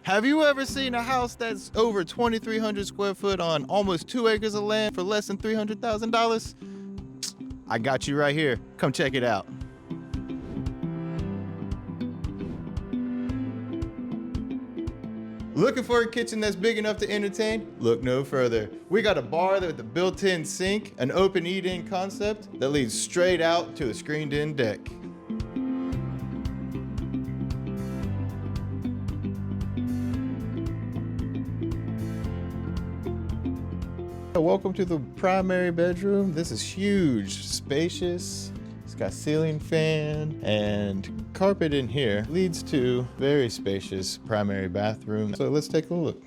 Have you ever seen a house that's over 2,300 square foot on almost 2 acres of land for less than $300,000? I got you right here. Come check it out. Looking for a kitchen that's big enough to entertain? Look no further. We got a bar with a built-in sink, an open eat-in concept that leads straight out to a screened-in deck. Welcome to the primary bedroom. This is huge, spacious. It's got ceiling fan and carpet in here. Leads to very spacious primary bathroom. So let's take a look.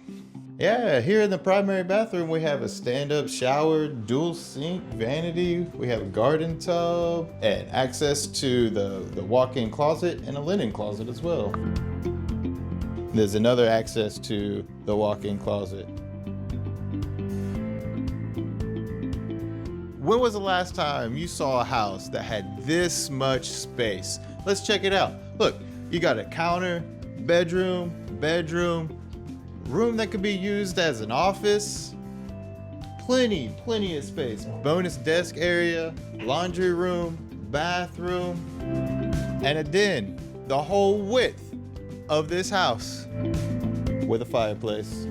Yeah, here in the primary bathroom, we have a stand-up shower, dual sink, vanity. We have a garden tub and access to the walk-in closet and a linen closet as well. There's another access to the walk-in closet. When was the last time you saw a house that had this much space? Let's check it out. Look, you got a counter, bedroom, room that could be used as an office. Plenty of space. Bonus desk area, laundry room, bathroom, and a den. The whole width of this house with a fireplace.